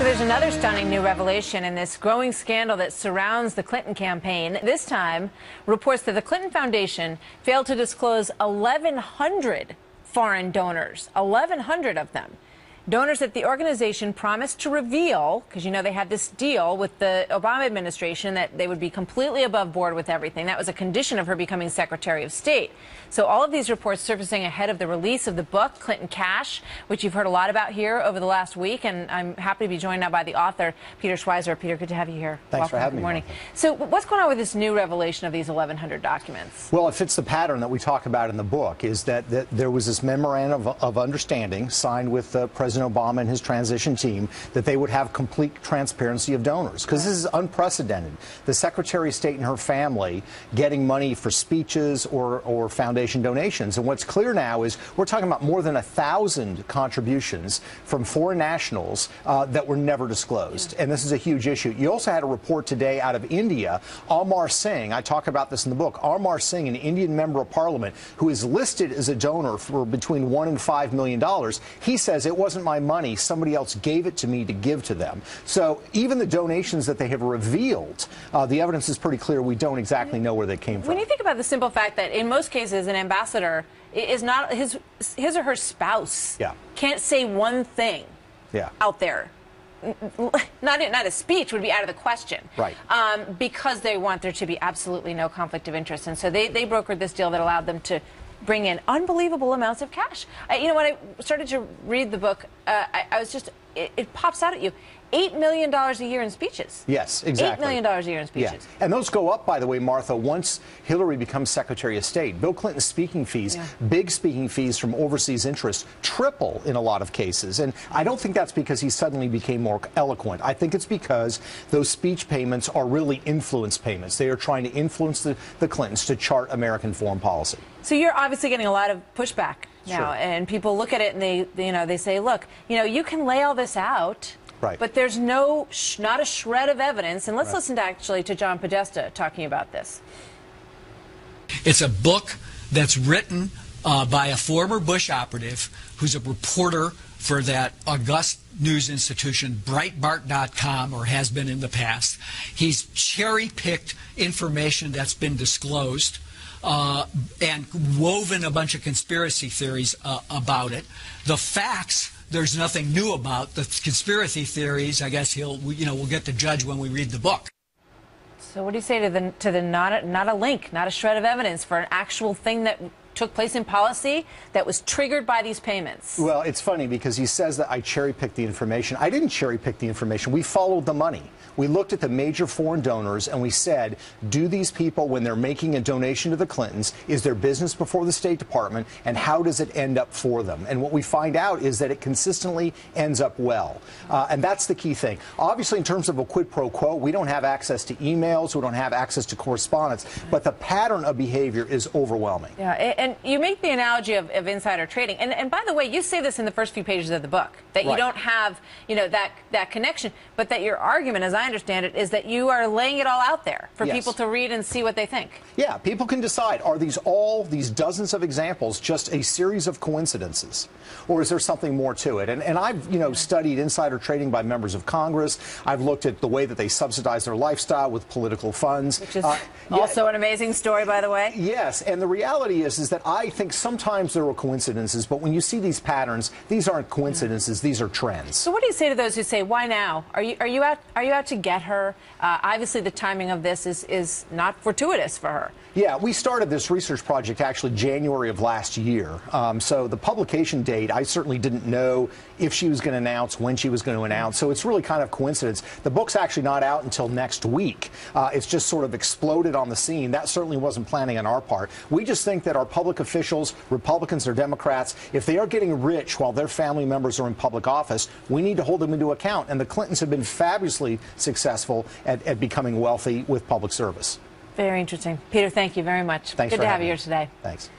So there's another stunning new revelation in this growing scandal that surrounds the Clinton campaign. This time, reports that the Clinton Foundation failed to disclose 1,100 foreign donors, 1,100 of them. Donors that the organization promised to reveal, because you know they had this deal with the Obama administration that they would be completely above board with everything. That was a condition of her becoming Secretary of State. So all of these reports surfacing ahead of the release of the book, Clinton Cash, which you've heard a lot about here over the last week. And I'm happy to be joined now by the author, Peter Schweizer. Peter, good to have you here. Thanks for having me. Good morning. So what's going on with this new revelation of these 1,100 documents? Well, it fits the pattern that we talk about in the book, is that there was this memorandum of understanding signed with President Obama and his transition team that they would have complete transparency of donors, because this is unprecedented. The Secretary of State and her family getting money for speeches or foundation donations. And what's clear now is we're talking about more than 1,000 contributions from foreign nationals that were never disclosed. And this is a huge issue. You also had a report today out of India. Amar Singh, I talk about this in the book, Amar Singh, an Indian member of parliament who is listed as a donor for between $1 and $5 million. He says it wasn't my money. Somebody else gave it to me to give to them. So even the donations that they have revealed, the evidence is pretty clear. We don't exactly know where they came from. When you think about the simple fact that in most cases an ambassador is not his or her spouse, can't say one thing out there. Not a speech would be out of the question, right? Because they want there to be absolutely no conflict of interest, and so they brokered this deal that allowed them to bring in unbelievable amounts of cash. You know, when I started to read the book, I was just, it pops out at you. $8 million a year in speeches. Yes, exactly. $8 million a year in speeches. Yeah. And those go up, by the way, Martha, once Hillary becomes Secretary of State. Bill Clinton's speaking fees, big speaking fees from overseas interests, triple in a lot of cases. And I don't think that's because he suddenly became more eloquent. I think it's because those speech payments are really influence payments. They are trying to influence the Clintons to chart American foreign policy. So you're obviously getting a lot of pushback now, Sure. And people look at it and they say, look, you can lay all this out. Right. But there's not a shred of evidence. And let's listen to John Podesta talking about this. It's a book that's written by a former Bush operative who's a reporter for that august news institution, Breitbart.com, or has been in the past. He's cherry-picked information that's been disclosed and woven a bunch of conspiracy theories about it. The facts, there's nothing new about. The conspiracy theories, I guess we'll get to judge when we read the book. So what do you say to the not a link, not a shred of evidence for an actual thing that took place in policy that was triggered by these payments? Well, it's funny because he says that I cherry-picked the information. I didn't cherry-pick the information. We followed the money. We looked at the major foreign donors and we said, do these people, when they're making a donation to the Clintons, is their business before the State Department, and how does it end up for them? And what we find out is that it consistently ends up well. And that's the key thing. Obviously, in terms of a quid pro quo, we don't have access to emails, we don't have access to correspondence, but the pattern of behavior is overwhelming. Yeah, and you make the analogy of insider trading. And by the way, you say this in the first few pages of the book, that you don't have, that connection, but that your argument, as I understand it, is that you are laying it all out there for people to read and see what they think. Yeah, people can decide, are these dozens of examples just a series of coincidences, or is there something more to it? And I've, studied insider trading by members of Congress. I've looked at the way that they subsidize their lifestyle with political funds. Which is also an amazing story, by the way. Yes, and the reality is that I think sometimes there are coincidences, but when you see these patterns, these aren't coincidences, these are trends. So what do you say to those who say, why now? Are you out to get her? Obviously, the timing of this is not fortuitous for her. Yeah, we started this research project actually January of last year. So the publication date, I certainly didn't know if she was going to announce, when she was going to announce. So it's really kind of coincidence. The book's actually not out until next week. It's just sort of exploded on the scene. That certainly wasn't planning on our part. We just think that our public officials, Republicans or Democrats, if they are getting rich while their family members are in public office, we need to hold them into account. And the Clintons have been fabulously successful at becoming wealthy with public service. Very interesting. Peter, thank you very much. Thanks Good for to have having you me. here today. Thanks.